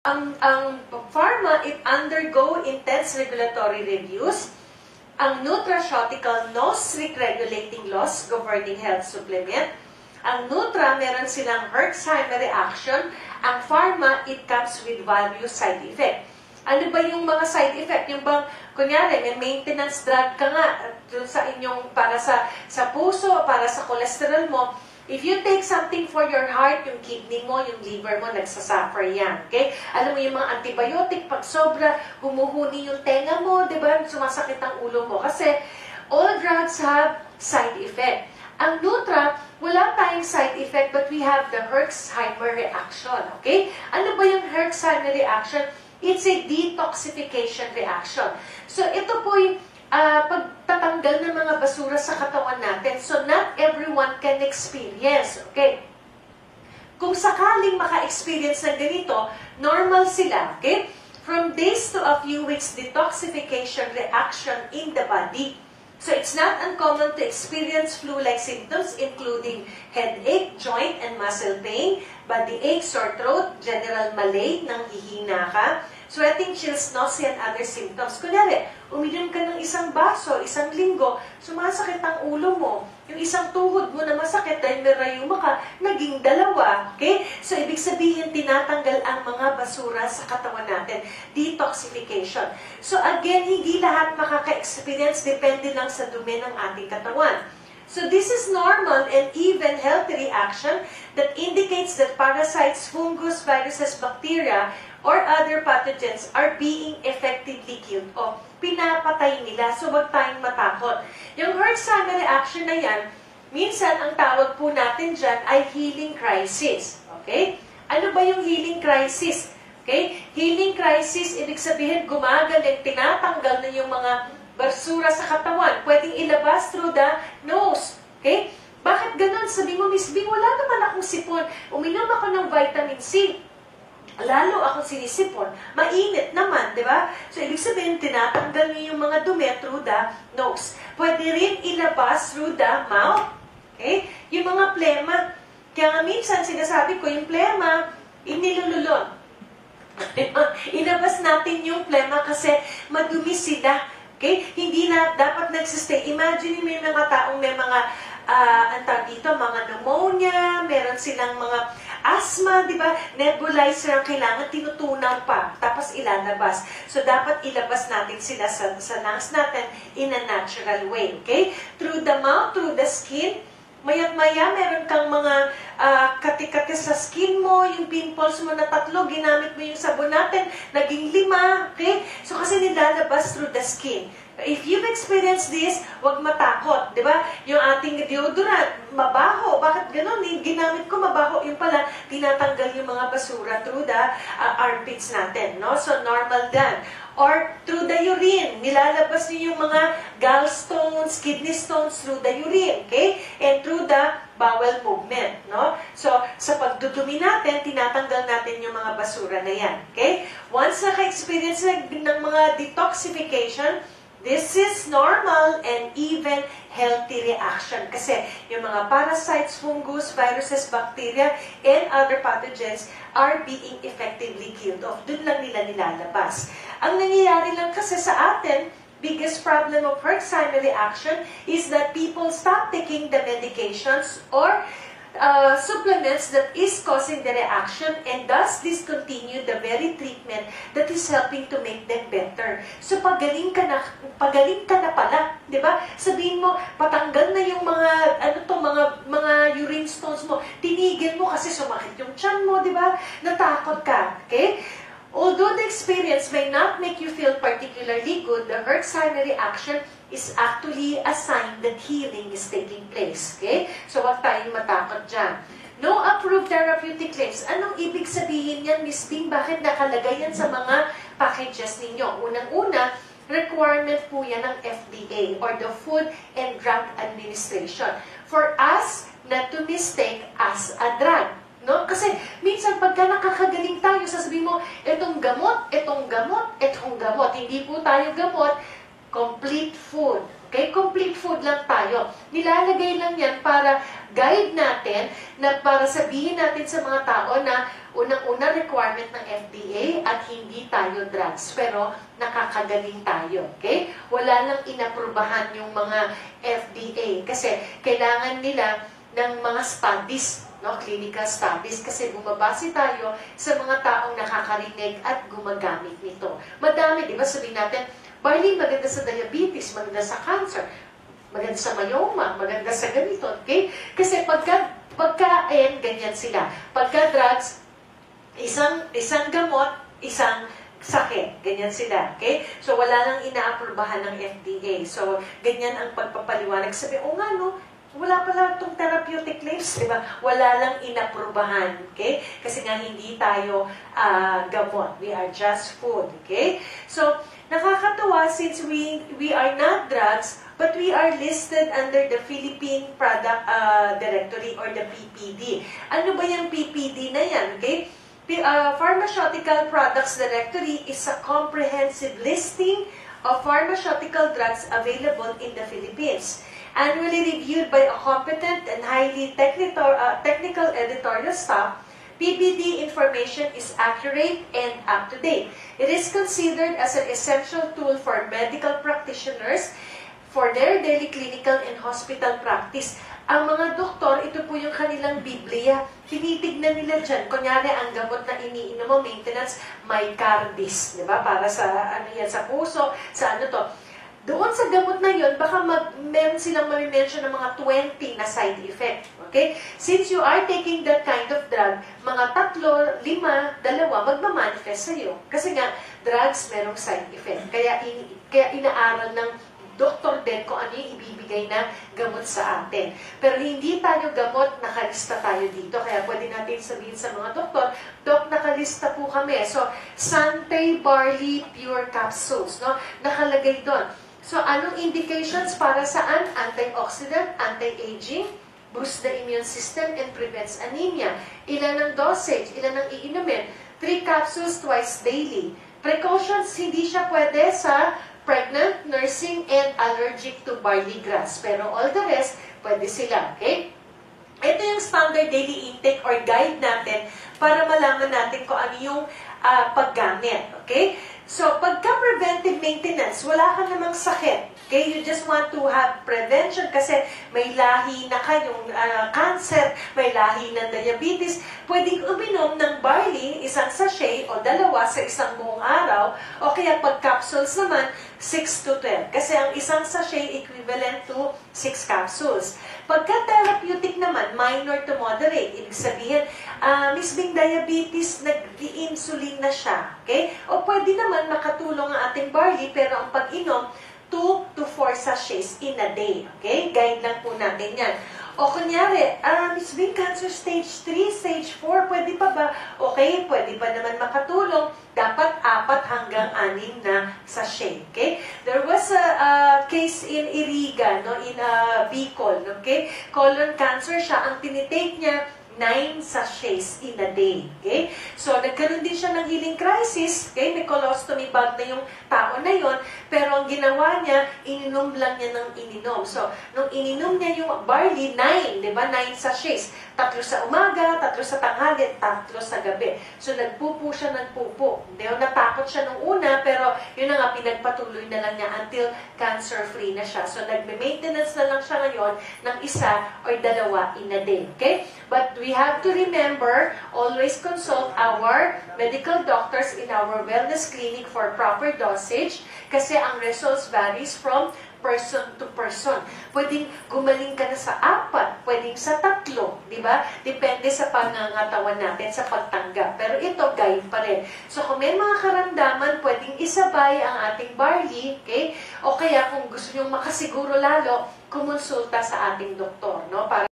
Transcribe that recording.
Ang pharma, it undergo intense regulatory reviews. Ang nutraceutical, no strict regulating laws governing health supplement. Ang Nutra, meron silang Herxheimer reaction. Ang pharma, it comes with various side effect. Ano ba yung mga side effect? Yung bang, kunyari, may maintenance drug ka nga sa inyong, para sa puso, para sa cholesterol mo. If you take something for your heart, yung kidney mo, yung liver mo, nagsasuffer yan. Okay? Alam mo yung mga antibiotic, pag sobra, humuhuni yung tenga mo, di ba? Sumasakit ang ulo mo. Kasi all drugs have side effect. Ang Nutra, wala tayong side effect, but we have the Herxheimer reaction. Okay? Ano ba yung Herxheimer reaction? It's a detoxification reaction. So, ito po yung pagtatanggal ng mga basura sa katawan natin. So, not everyone can experience. Okay? Kung sakaling maka-experience ng ganito, normal sila. Okay? From days to a few weeks, detoxification reaction in the body. So, it's not uncommon to experience flu-like symptoms including headache, joint and muscle pain, body ache, sore throat, general malaise, nanghihina ka, sweating, chills, nausea, and other symptoms. Kunyari, uminom ka ng isang baso, isang linggo, sumasakit ang ulo mo. Yung isang tuhod mo na masakit dahil may rayuma ka, naging dalawa. Okay? So, ibig sabihin, tinatanggal ang mga basura sa katawan natin. Detoxification. So, again, hindi lahat makaka-experience, depende lang sa dumi ng ating katawan. So, this is normal and even healthy reaction that indicates that parasites, fungus, viruses, bacteria, or other pathogens are being effectively killed o pinapatay nila. So, wag tayong matakot. Yung Herxheimer reaction na yan, minsan ang tawag po natin dyan ay healing crisis. Okay? Ano ba yung healing crisis? Okay? Healing crisis, ibig sabihin gumagaling, tinatanggal na yung mga basura sa katawan. Pwedeng ilabas through the nose. Okay? Bakit ganun? Sabi mo, Miss Bing, wala naman akong sipon. Uminom ako ng vitamin C. Lalo akong sinisipon. Mainit naman, di ba? So, ibig sabihin, tinatanggal niyo yung mga dumi through the nose. Pwede rin ilabas through the mouth. Okay? Yung mga plema. Kaya nga minsan, sinasabi ko, yung plema, inilululon. Inabas natin yung plema kasi madumi sila. Okay? Hindi na dapat nagsistay. Imagine mo yung mga taong may mga mga pneumonia, meron silang mga asthma, di ba? Nebulizer ang kailangan, tinutunaw pa, tapos ilalabas. So, dapat ilabas natin sila sa lungs natin in a natural way. Okay? Through the mouth, through the skin, maya't-maya, meron kang mga kati-kati sa skin mo, yung pimples mo na 3, ginamit mo yung sabon natin, naging 5, okay? So, kasi nilalabas through the skin. If you've experienced this, huwag matakot, di ba? Yung ating deodorant, mabaho. Bakit ganun? Ginamit ko mabaho. Yung pala, tinatanggal yung mga basura through the armpits natin, no? So, normal dan. Or through the urine. Nilalabas niyo yung mga gallstones, kidney stones through the urine, okay? And through the bowel movement, no? So, sa pagdudumi natin, tinatanggal natin yung mga basura na yan, okay? Once naka-experience ng mga detoxification, this is normal and even healthy reaction. Kasi yung mga parasites, fungus, viruses, bacteria, and other pathogens are being effectively killed off. Doon lang nila nilalabas. Ang nangyayari lang kasi sa atin, biggest problem of Herxheimer reaction is that people stop taking the medications or supplements that is causing the reaction and thus discontinue the very treatment that is helping to make them better. So, pagaling ka na pala, di ba? Sabihin mo, patanggal na yung mga urine stones mo. Tinigil mo kasi sumakit yung tiyan mo, di ba? Natakot ka, okay? Although the experience may not make you feel particularly good, the Herxheimer reaction is actually a sign that healing is taking place. Okay? So, wag tayong matakot dyan. No approved therapeutic claims. Anong ibig sabihin yan, Miss Bing? Bakit nakalagay yan sa mga packages ninyo? Unang-una, requirement po yan ng FDA or the Food and Drug Administration for us not to mistake as a drug. No? Kasi minsan pagka nakakagaling tayo, sasabihin mo, itong gamot, itong gamot, itong gamot. Hindi po tayo gamot, complete food. Okay? Complete food lang tayo. Nilalagay lang yan para guide natin, na para sabihin natin sa mga tao na unang-una requirement ng FDA at hindi tayo drugs, pero nakakagaling tayo. Okay? Wala lang inaprubahan yung mga FDA kasi kailangan nila ng mga studies, no, clinical studies, kasi bumabase tayo sa mga taong nakakarinig at gumagamit nito. Madami, di ba? Sabihin natin, barley maganda sa diabetes, maganda sa cancer, maganda sa myoma, maganda sa ganito, okay? Kasi pagkain, ganyan sila. Pagka drugs, isang gamot, isang sakit. Ganyan sila. Okay? So, wala nang inaaprubahan ng FDA. So, ganyan ang pagpapaliwanag. Sabi, o nga, no? Wala pala itong therapeutic claims, di ba? Wala lang inaprubahan. Okay? Kasi nga, hindi tayo gamot. We are just food. Okay? So, nakakatawa since we are not drugs, but we are listed under the Philippine Product Directory or the PPD. Ano ba yung PPD na yan? Okay? Pharmaceutical Products Directory is a comprehensive listing of pharmaceutical drugs available in the Philippines. Annually reviewed by a competent and highly technical editorial staff, PPD information is accurate and up-to-date. It is considered as an essential tool for medical practitioners for their daily clinical and hospital practice. Ang mga doktor, ito po yung kanilang Biblia. Tinitignan nila dyan. Kunyari, ang gamot na iniinom mo, maintenance, myocarditis. Diba? Para sa, ano yan, sa puso, sa ano to. Doon sa gamot na yun, baka meron silang mamimension ng mga 20 na side effect. Okay? Since you are taking that kind of drug, mga 3, 5, 2, magmamanifest sa'yo. Kasi nga, drugs merong side effect. Kaya inaaral ng doktor din kung ano yung ibibigay na gamot sa atin. Pero hindi tayo gamot, nakalista tayo dito. Kaya pwede natin sabihin sa mga doktor, Dok, nakalista po kami. So, Sante Barley Pure Capsules, no? Nakalagay doon. So, anong indications para saan? Antioxidant, anti-aging, boost the immune system, and prevents anemia. Ilan ang dosage? Ilan ang iinumin? 3 capsules twice daily. Precautions, hindi siya pwede sa pregnant, nursing, and allergic to barley grass. Pero all the rest, pwede sila. Okay? Ito yung standard daily intake or guide natin para malaman natin kung ano yung paggamit. Okay? So, pagka-preventive maintenance, wala ka namang sakit. Okay? You just want to have prevention kasi may lahi na kayong cancer, may lahi ng diabetes. Pwedeng uminom ng barley, isang sachet o 2 sa isang buong araw. O kaya pag capsules naman, 6 to 12. Kasi ang isang sachet equivalent to 6 capsules. Pagka-therapeutic naman, minor to moderate. Ibig sabihin, Miss Bing diabetes, nag-i-insulin na siya. Okay? O pwede naman makatulong ang ating barley, pero ang pag-inom, 2 to 4 sachets in a day. Okay? Guide lang po natin yan. O kunyari, Miss Bing, cancer stage 3, stage 4, pwede pa ba? Okay, pwede pa naman makatulong. Dapat 4 hanggang 6 na sachet. Okay? There was a case in Iriga, no, in Bicol. Okay? Colon cancer siya. Ang tinitake niya, 9 sachets in a day. Okay? So, nagkaroon din siya ng healing crisis. Okay? May colostomy bag na yung tao na yon. Pero ang ginawa niya, ininom lang niya ng ininom. So, nung ininom niya yung barley, 9, di ba? 9 sachets. 3 sa umaga, 3 sa tanghali, 3 sa gabi. So, nagpupo siya ng pupo. Hindi, natakot siya nung una, pero yun na nga, pinagpatuloy na lang niya until cancer-free na siya. So, nagme-maintenance na lang siya ngayon ng 1 or 2 in a day. Okay? But we have to remember, always consult our medical doctors in our wellness clinic for proper dosage kasi ang results varies from person to person. Pwedeng gumaling ka na sa 4, pwedeng sa 3, di ba? Depende sa pangangatawan natin, sa pagtanggap. Pero ito, guide pa rin. So, kung may mga karamdaman, pwedeng isabay ang ating barley, okay? O kaya kung gusto nyo makasiguro lalo, kumonsulta sa ating doktor, no? Para